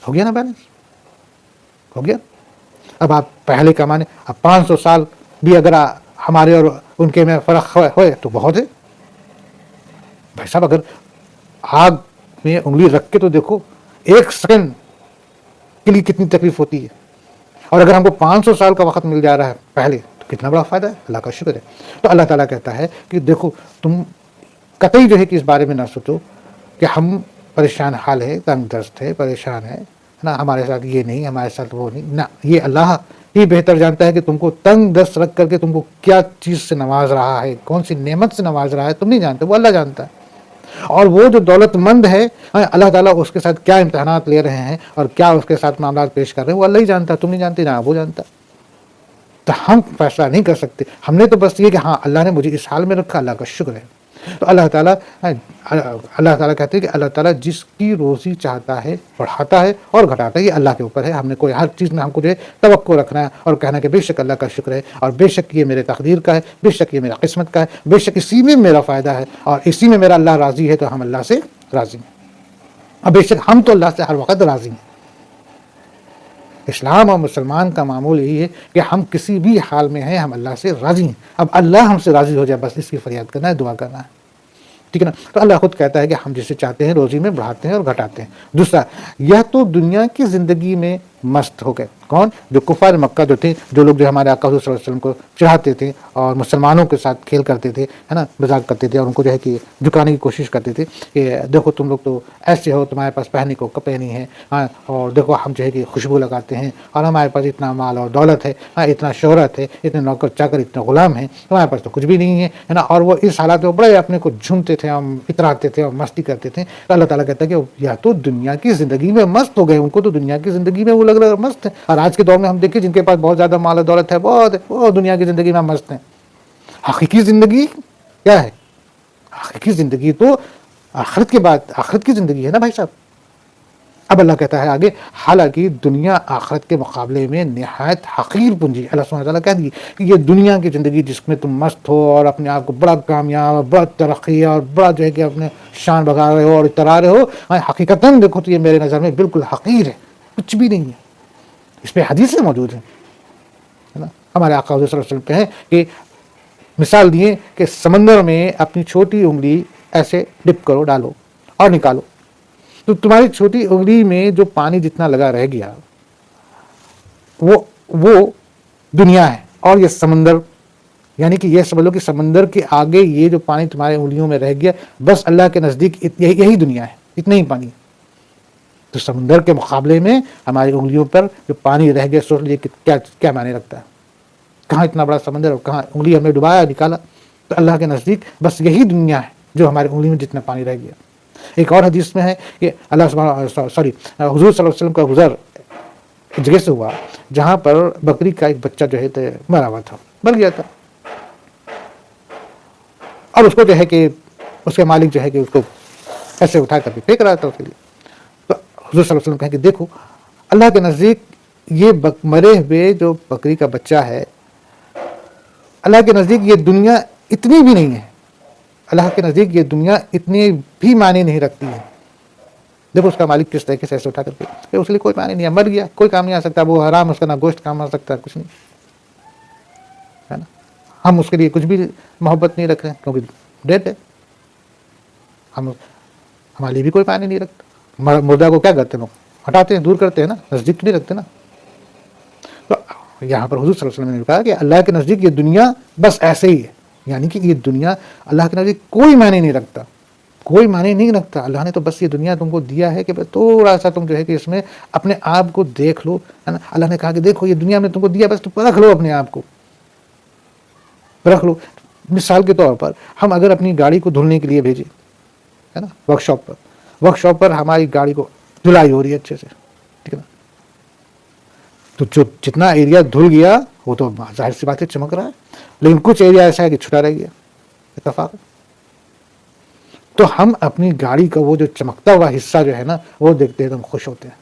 ہو گیا نا بیلنس، ہو گیا. اب آپ پہلے کا مانے اب 500 سال بھی اگر ہمارے اور ان کے میں فرق ہوئے تو بہت ہے بھائی صاحب. اگر آگ میں انگلی رکھ کے تو دیکھو 1 سیکنڈ کے لیے کتنی تکلیف ہوتی ہے، اور اگر ہم کو 500 سال کا وقت مل جا رہا ہے پہلے تو کتنا بڑا فائدہ ہے. اللہ کا شکر ہے. تو اللہ تعالیٰ کہتا ہے کہ دیکھو تم قطعی جو ہے کہ اس بارے میں نہ سوچو کہ ہم پریشان حال ہے، تنگ دست ہے، پریشان ہے نا، ہمارے ساتھ یہ نہیں، ہمارے ساتھ وہ نہیں. نہ، یہ اللہ ہی بہتر جانتا ہے کہ تم کو تنگ دست رکھ کر کے تم کو کیا چیز سے نواز رہا ہے، کون سی نعمت سے نواز رہا ہے. تم نہیں جانتے، وہ اللہ جانتا ہے. اور وہ جو دولت مند ہے اللہ تعالیٰ اس کے ساتھ کیا امتحانات لے رہے ہیں اور کیا اس کے ساتھ معاملات پیش کر رہے ہیں وہ اللہ ہی جانتا ہے. تم نہیں جانتے، نہ وہ جانتا. تو ہم فیصلہ نہیں کر سکتے. ہم نے تو بس یہ کہ ہاں اللہ نے مجھے اس حال میں رکھا، اللہ کا شکر ہے. تو اللہ تعالیٰ کہتے ہیں کہ اللہ تعالیٰ جس کی روزی چاہتا ہے بڑھاتا ہے اور گھٹاتا ہے، یہ اللہ کے اوپر ہے. ہم نے کوئی ہر چیز میں ہم کو جو ہے توقع رکھنا ہے اور کہنا کہ بے شک اللہ کا شکر ہے، اور بے شک یہ میرے تقدیر کا ہے، بے شک یہ میرا قسمت کا ہے، بے شک اسی میں میرا فائدہ ہے، اور اسی میں میرا اللہ راضی ہے تو ہم اللہ سے راضی ہیں. اور بے شک ہم تو اللہ سے ہر وقت راضی ہیں. اسلام اور مسلمان کا معمول یہی ہے کہ ہم کسی بھی حال میں ہیں ہم اللہ سے راضی ہیں. اب اللہ ہم سے راضی ہو جائے بس اس کی فریاد کرنا ہے، دعا کرنا ہے. ٹھیک ہے نا. تو اللہ خود کہتا ہے کہ ہم جسے چاہتے ہیں روزی میں بڑھاتے ہیں اور گھٹاتے ہیں. دوسرا، یہ تو دنیا کی زندگی میں مست ہو گئے. کون؟ جو کفار مکہ جو تھے، جو لوگ جو ہمارے آقا صلی اللہ علیہ وسلم کو چڑھاتے تھے اور مسلمانوں کے ساتھ کھیل کرتے تھے، ہے نا، مذاق کرتے تھے اور ان کو جو ہے کہ جھکانے کی کوشش کرتے تھے کہ دیکھو تم لوگ تو ایسے ہو، تمہارے پاس پہننے کو کپڑے نہیں ہیں، ہاں، اور دیکھو ہم جو ہے کہ خوشبو لگاتے ہیں اور ہمارے پاس اتنا مال اور دولت ہے، ہاں، اتنا شہرت ہے، اتنے نوکر چاکر، اتنے غلام ہیں، تمہارے پاس تو کچھ بھی نہیں ہے نا. اور وہ اس حالات میں بڑے اپنے کو جھومتے تھے اور اتراتے تھے اور مستی کرتے تھے. تو اللہ تعالیٰ کہتا ہے کہ یا تو دنیا کی زندگی میں مست ہو گئے، ان کو تو دنیا کی زندگی میں وہ لگ رہا مست ہے. اور آج کے دور میں ہم دیکھیں جن کے پاس بہت زیادہ مال و دولت ہے، بہت ہے، وہ دنیا کی زندگی میں مست ہیں. حقیقی زندگی کیا ہے؟ حقیقی زندگی تو آخرت کے بعد آخرت کی زندگی ہے نا بھائی صاحب. اب اللہ کہتا ہے آگے، حالانکہ دنیا آخرت کے مقابلے میں نہایت حقیر پونجی. اللہ سبحانہ وتعالیٰ کہہ دی کہ یہ دنیا کی زندگی جس میں تم مست ہو اور اپنے آپ کو بڑا کامیاب، بڑا ترقی اور بڑا جو ہے کہ اپنے شان بگا رہے ہو اور اترا رہے ہو، حقیقتاً دیکھو تو یہ میرے نظر میں بالکل حقیر ہے، کچھ بھی نہیں ہے. اس پہ حدیثیں موجود ہیں نا. ہمارے آقا صلی اللہ علیہ وسلم پہ ہے کہ مثال دیے کہ سمندر میں اپنی چھوٹی انگلی ایسے ڈپ کرو، ڈالو اور نکالو، تو تمہاری چھوٹی انگلی میں جو پانی جتنا لگا رہ گیا وہ دنیا ہے. اور یہ سمندر، یعنی کہ یہ سمجھ لو کہ سمندر کے آگے یہ جو پانی تمہارے انگلیوں میں رہ گیا، بس اللہ کے نزدیک یہی دنیا ہے، اتنا ہی پانی. تو سمندر کے مقابلے میں ہماری انگلیوں پر جو پانی رہ گیا، سوچ لیجیے کہ کیا معنی رکھتا ہے. کہاں اتنا بڑا سمندر اور کہاں انگلی ہم نے ڈبایا نکالا. تو اللہ کے نزدیک بس یہی دنیا ہے جو ہماری انگلی میں جتنا پانی رہ گیا. ایک اور حدیث میں ہے کہ حضور صلی اللہ علیہ وسلم کا گزر ایک جگہ سے ہوا جہاں پر بکری کا ایک بچہ جو ہے مرا ہوا تھا، مر گیا تھا، اور اس کو جو ہے کہ اس کے مالک جو ہے کہ اس کو ایسے اٹھا کر کے پھینک رہا تھا اس کے لیے. تو حضور صلی اللہ علیہ وسلم کہیں کہ دیکھو اللہ کے نزدیک یہ مرے ہوئے جو بکری کا بچہ ہے، اللہ کے نزدیک یہ دنیا اتنی بھی نہیں ہے. اللہ کے نزدیک یہ دنیا اتنی بھی معنی نہیں رکھتی ہے. دیکھو اس کا مالک کس طریقے سے ایسے اٹھا کر کے، کہ اس کے لیے کوئی معنی نہیں ہے، مر گیا، کوئی کام نہیں آ سکتا، وہ حرام، اس کا نہ گوشت کام آ سکتا ہے، کچھ نہیں ہے نا. ہم اس کے لیے کچھ بھی محبت نہیں رکھ رہے ہیں کیونکہ ڈیڈ ہے. ہمارے لیے بھی کوئی معنی نہیں رکھتا. مردہ کو کیا کرتے ہیں لوگ؟ ہٹاتے ہیں، دور کرتے ہیں نا، نزدیک نہیں رکھتے نا. تو یہاں پر حضور صلی اللہ علیہ وسلم نے کہا کہ اللہ کے نزدیک یہ دنیا بس ایسے ہی ہے، یعنی کہ یہ دنیا اللہ کے نزدیک کوئی معنی نہیں رکھتا، کوئی معنی نہیں رکھتا. اللہ نے تو بس یہ دنیا تم کو دیا ہے کہ تھوڑا سا تم جو ہے کہ اس میں اپنے آپ کو دیکھ لو، ہے نا. اللہ نے کہا کہ دیکھو یہ دنیا میں تم کو دیا، بس تم رکھ لو، اپنے آپ کو رکھ لو. مثال کے طور پر ہم اگر اپنی گاڑی کو دھلنے کے لیے بھیجیں، ہے نا، ورک شاپ پر ہماری گاڑی کو دھلائی ہو رہی ہے اچھے سے، ٹھیک ہے نا. تو جو جتنا ایریا دھل گیا وہ تو ظاہر سی بات ہے چمک رہا ہے، لیکن کچھ ایریا ایسا ہے کہ چھٹا رہ گیا، اتفاق. تو ہم اپنی گاڑی کا وہ جو چمکتا ہوا حصہ جو ہے نا وہ دیکھتے ہیں تو ہم خوش ہوتے ہیں،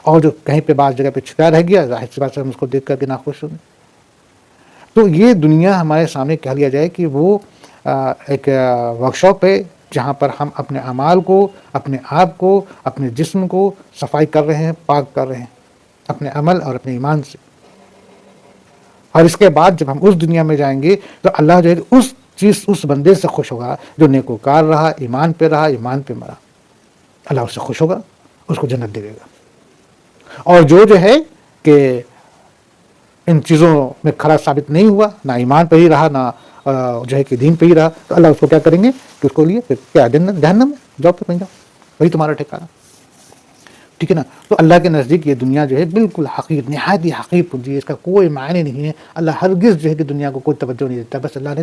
اور جو کہیں پہ بعض جگہ پہ چھٹا رہ گیا ظاہر سی بات ہے ہم اس کو دیکھ کر کے ناخوش ہوتے. تو یہ دنیا ہمارے سامنے کہہ لیا جائے کہ وہ ایک ورک شاپ ہے جہاں پر ہم اپنے اعمال کو، اپنے آپ کو، اپنے جسم کو صفائی کر رہے ہیں، پاک کر رہے ہیں اپنے عمل اور اپنے ایمان سے. اور اس کے بعد جب ہم اس دنیا میں جائیں گے تو اللہ جو ہے اس بندے سے خوش ہوگا جو نیکوکار رہا، ایمان پہ رہا، ایمان پہ مرا. اللہ اس سے خوش ہوگا، اس کو جنت دے گا. اور جو ہے کہ ان چیزوں میں کھڑا ثابت نہیں ہوا، نہ ایمان پہ ہی رہا، نہ جو ہے کہ دین پہ ہی رہا، تو اللہ اس کو کیا کریں گے کہ اس کو لیے پھر کیا جہنم میں جاؤ، پہ پہنچ جاؤ، وہی تمہارا ٹھکانہ. ٹھیک ہے نا. تو اللہ کے نزدیک یہ دنیا جو ہے بالکل حقیر، نہایت ہی حقیر پونجی ہے، اس کا کوئی معنی نہیں ہے. اللہ ہرگز جو ہے کہ دنیا کو کوئی توجہ نہیں دیتا. بس اللہ نے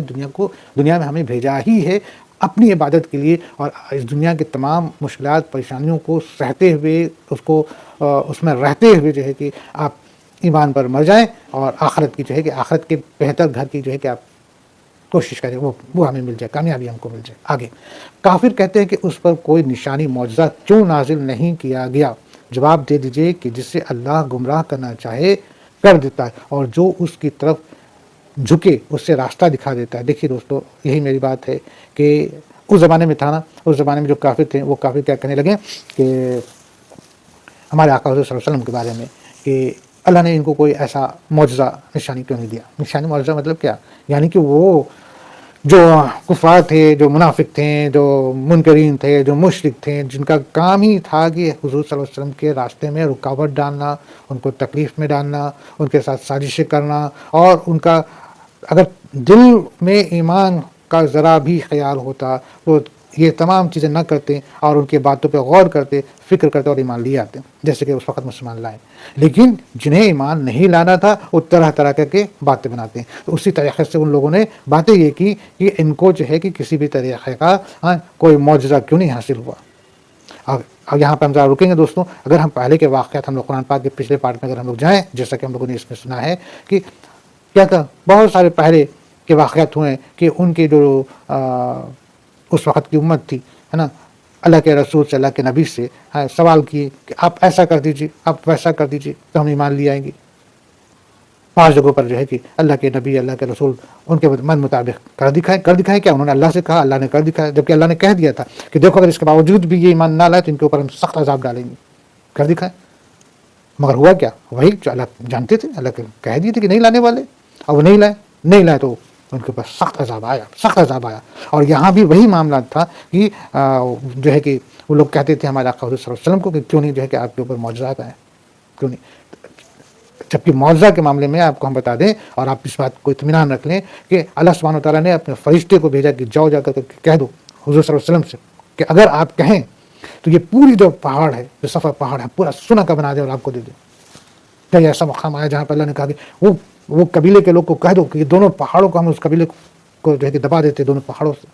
دنیا میں ہمیں بھیجا ہی ہے اپنی عبادت کے لیے، اور اس دنیا کے تمام مشکلات پریشانیوں کو سہتے ہوئے، اس میں رہتے ہوئے جو ہے کہ آپ ایمان پر مر جائیں، اور آخرت کی جو ہے کہ آخرت کے بہتر گھر کی جو ہے کہ آپ کوشش کریں، وہ ہمیں مل جائے، کامیابی ہم کو مل جائے. آگے کافر کہتے ہیں کہ اس پر کوئی نشانی معجزہ کیوں نازل نہیں کیا گیا؟ جواب دے دیجئے کہ جس سے اللہ گمراہ کرنا چاہے کر دیتا ہے، اور جو اس کی طرف جھکے اس سے راستہ دکھا دیتا ہے. دیکھیے دوستو، یہی میری بات ہے کہ اس زمانے میں تھا نا، اس زمانے میں جو کافر تھے وہ کافر کیا کہنے لگے کہ ہمارے آقا حضور صلی اللہ علیہ وسلم کے بارے میں کہ اللہ نے ان کو کوئی ایسا معجزہ نشانی کیوں نہیں دیا. نشانی معجزہ مطلب کیا؟ یعنی کہ وہ جو کفار تھے، جو منافق تھے، جو منکرین تھے، جو مشرک تھے، جن کا کام ہی تھا کہ حضور صلی اللہ علیہ وسلم کے راستے میں رکاوٹ ڈالنا، ان کو تکلیف میں ڈالنا، ان کے ساتھ سازشیں کرنا، اور ان کا اگر دل میں ایمان کا ذرا بھی خیال ہوتا تو یہ تمام چیزیں نہ کرتے اور ان کی باتوں پہ غور کرتے، فکر کرتے اور ایمان لے آتے، جیسے کہ اس وقت مسلمان لائے. لیکن جنہیں ایمان نہیں لانا تھا وہ طرح طرح کے باتیں بناتے ہیں. تو اسی طریقے سے ان لوگوں نے باتیں یہ کی کہ ان کو جو ہے کہ کسی بھی طریقے کا کوئی معجزہ کیوں نہیں حاصل ہوا. اب یہاں پہ ہم ذرا رکیں گے دوستوں. اگر ہم پہلے کے واقعات، ہم لوگ قرآن پاک کے پچھلے پارٹ میں اگر ہم لوگ جائیں، جیسا کہ ہم لوگوں نے اس میں سنا ہے کہ کیا تھا، بہت سارے پہلے کے واقعات ہوئے کہ ان کے جو اس وقت کی امت تھی، ہے نا، اللہ کے رسول سے، اللہ کے نبی سے سوال کیے کہ آپ ایسا کر دیجیے، آپ ویسا کر دیجیے تو ہم ایمان لے آئیں گے. 5 جگہوں پر جو ہے کہ اللہ کے نبی، اللہ کے رسول ان کے من مطابق کر دکھائے کیا انہوں نے اللہ سے کہا، اللہ نے کر دکھایا، جبکہ اللہ نے کہہ دیا تھا کہ دیکھو اگر اس کے باوجود بھی یہ ایمان نہ لائے تو ان کے اوپر ہم سخت عذاب ڈالیں گے. کر دکھائے، مگر ہوا کیا؟ وہی جو اللہ جانتے تھے، اللہ کے کہہ دیے تھے کہ نہیں لانے والے، اور وہ نہیں لائے تو ان کے اوپر سخت عذاب آیا. اور یہاں بھی وہی معاملہ تھا کہ جو ہے کہ وہ لوگ کہتے تھے ہمارے آقا حضور صلی اللہ علیہ وسلم کو کہ کیوں نہیں جو ہے کہ آپ کے اوپر معجزات آئے، کیوں نہیں. جبکہ معجزہ کے معاملے میں آپ کو ہم بتا دیں اور آپ اس بات کو اطمینان رکھ لیں کہ اللہ سبحانہ و تعالیٰ نے اپنے فرشتے کو بھیجا کہ جاؤ جا کر کہہ دو حضور صلی اللہ علیہ وسلم سے کہ اگر آپ کہیں تو یہ پوری جو پہاڑ ہے، جو صفا پہاڑ ہے، پورا سونا کا بنا دے اور آپ کو دے دے. کیا ایسا مقام آیا جہاں پہ اللہ نے کہا کہ وہ قبیلے کے لوگ کو کہہ دو کہ یہ دونوں پہاڑوں کو ہم اس قبیلے کو جو ہے کہ دبا دیتے دونوں پہاڑوں سے.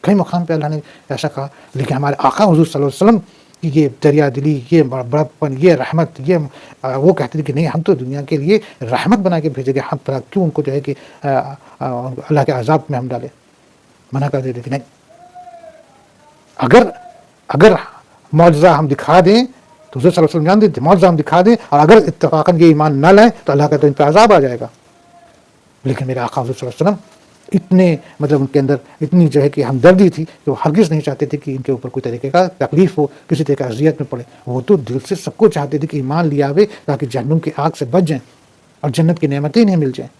کئی مقام پہ اللہ نے ایسا کہا. لیکن ہمارے آقا حضور صلی اللہ علیہ وسلم کی یہ دریا دلی، یہ بڑپن، یہ رحمت، یہ وہ کہتے تھے کہ نہیں، ہم تو دنیا کے لیے رحمت بنا کے بھیجے گئے، ہم کیوں ان کو جو ہے کہ اللہ کے عذاب میں ہم ڈالے. منع کر دیتے کہ نہیں، اگر معجزہ ہم دکھا دیں تو حضور صلی اللہ علیہ وسلم جانتے تھے معجزہ ہم دکھا دیں اور اگر اتفاقاً یہ ایمان نہ لائیں تو اللہ کا تو ان پہ عذاب آ جائے گا. لیکن میرے آقا حضور صلی اللہ علیہ وسلم اتنے ان کے اندر اتنی جو ہے کہ ہمدردی تھی کہ وہ ہرگز نہیں چاہتے تھے کہ ان کے اوپر کوئی طریقے کا تکلیف ہو، کسی طرح کا اذیت میں پڑے. وہ تو دل سے سب کو چاہتے تھے کہ ایمان لے آوے تاکہ جہنم کی آگ سے بچ جائیں اور جنت کی نعمتیں انہیں مل جائیں.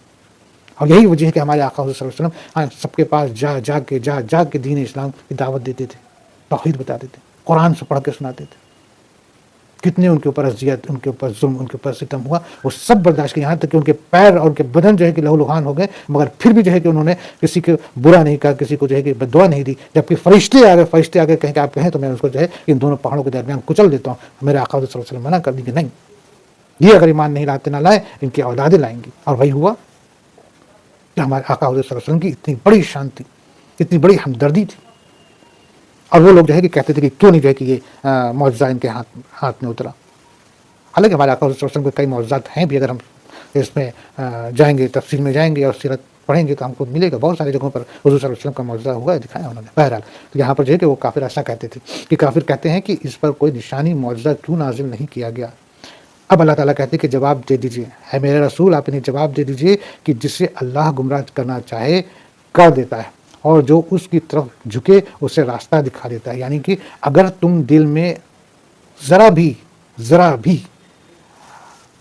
اور یہی وجہ ہے کہ ہمارے آقا حضور صلی اللہ علیہ وسلم سب کے پاس جا کے دین اسلام کی دعوت دیتے تھے، توحید بتاتے تھے، قرآن سے پڑھ کے سناتے تھے. کتنے ان کے اوپر اذیت، ان کے اوپر ظلم، ان کے اوپر ستم ہوا، وہ سب برداشت کیا، یہاں تک کہ ان کے پیر اور ان کے بدن جو ہے کہ لہو لہان ہو گئے، مگر پھر بھی جو ہے کہ انہوں نے کسی کو برا نہیں کہا، کسی کو جو ہے کہ بد دعا نہیں دی. جبکہ فرشتے آ گئے کہیں کہ آپ کہیں تو میں اس کو جو ہے ان دونوں پہاڑوں کے درمیان کچل دیتا ہوں. میرے آقا صلی اللہ علیہ وسلم منع کر دی کہ نہیں، یہ اگر ایمان نہیں لاتے نہ لائیں، ان کی اولادیں لائیں گی. اور وہی ہوا کہ ہمارے آقا صلی اللہ علیہ وسلم کی اتنی بڑی شان تھی، اتنی بڑی ہمدردی تھی. اور وہ لوگ جو ہے کہ کہتے تھے کہ کیوں نہیں جو ہے کہ یہ معجزہ ان کے ہاتھ میں اترا. حالانکہ ہمارے آقا صلی اللہ علیہ وسلم کے کئی معجزات ہیں بھی، اگر ہم اس میں جائیں گے، تفصیل میں جائیں گے اور سیرت پڑھیں گے تو ہم کو ملے گا. بہت ساری جگہوں پر حضور صلی اللہ علیہ وسلم کا معجزہ ہوا ہے، دکھایا انہوں نے. بہرحال تو یہاں پر جو ہے کہ وہ کافر ایسا کہتے تھے کہ کافر کہتے ہیں کہ اس پر کوئی نشانی معجزہ کیوں نازل نہیں کیا گیا. اب اللہ تعالیٰ کہتے ہیں کہ جواب دے دیجیے، ہے میرے رسول آپ انہیں جواب دے دیجیے کہ جسے اللہ گمراہ کرنا چاہے کر دیتا ہے، اور جو اس کی طرف جھکے اسے راستہ دکھا دیتا ہے. یعنی کہ اگر تم دل میں ذرا بھی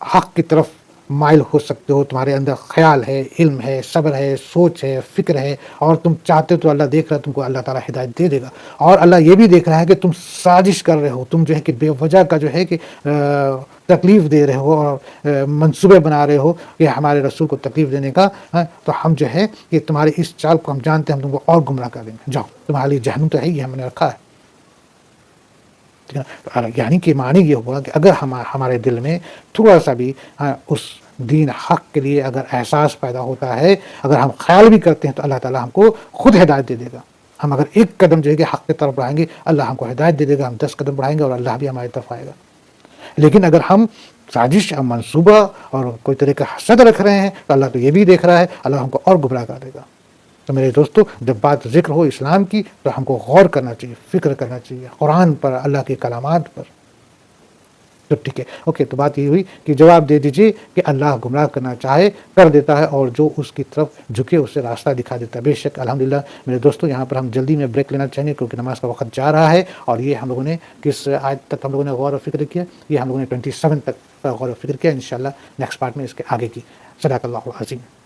حق کی طرف مائل ہو سکتے ہو، تمہارے اندر خیال ہے، علم ہے، صبر ہے، سوچ ہے، فکر ہے، اور تم چاہتے ہو تو اللہ دیکھ رہا ہے، تم کو اللہ تعالیٰ ہدایت دے دے گا. اور اللہ یہ بھی دیکھ رہا ہے کہ تم سازش کر رہے ہو، تم جو ہے کہ بے وجہ کا جو ہے کہ تکلیف دے رہے ہو اور منصوبے بنا رہے ہو کہ ہمارے رسول کو تکلیف دینے کا. تو ہم جو ہے کہ تمہاری اس چال کو ہم جانتے ہیں، ہم تم کو اور گمراہ کر دیں گے. جاؤ، تمہارے لیے جہنم تو ہے ہی، ہم نے رکھا ہے. یعنی کہ معنی یہ ہوا کہ اگر ہمارے دل میں تھوڑا سا بھی اس دین حق کے لیے اگر احساس پیدا ہوتا ہے، اگر ہم خیال بھی کرتے ہیں، تو اللہ تعالیٰ ہم کو خود ہدایت دے دے گا. ہم اگر ایک قدم جو ہے کہ حق کی طرف بڑھائیں گے، اللہ ہم کو ہدایت دے دے گا. ہم 10 قدم بڑھائیں گے اور اللہ بھی ہماری طرف آئے گا. لیکن اگر ہم سازش اور منصوبہ اور کوئی طرح کا حسد رکھ رہے ہیں، تو اللہ تو یہ بھی دیکھ رہا ہے، اللہ ہم کو اور گمراہ کر دے گا. تو میرے دوستو، جب بات ذکر ہو اسلام کی تو ہم کو غور کرنا چاہیے، فکر کرنا چاہیے قرآن پر، اللہ کے کلامات پر. تو ٹھیک ہے، اوکے. تو بات یہ ہوئی کہ جواب دے دیجئے کہ اللہ گمراہ کرنا چاہے کر دیتا ہے، اور جو اس کی طرف جھکے اسے راستہ دکھا دیتا ہے. بے شک الحمدللہ میرے دوستو، یہاں پر ہم جلدی میں بریک لینا چاہیں گے کیونکہ نماز کا وقت جا رہا ہے. اور یہ ہم لوگوں نے کس آیت تک ہم لوگوں نے غور و فکر کیا؟ یہ ہم لوگوں نے 27 تک غور و فکر کیا. انشاءاللہ نیکسٹ پارٹ میں اس کے آگے کی. صدق اللہ العظیم.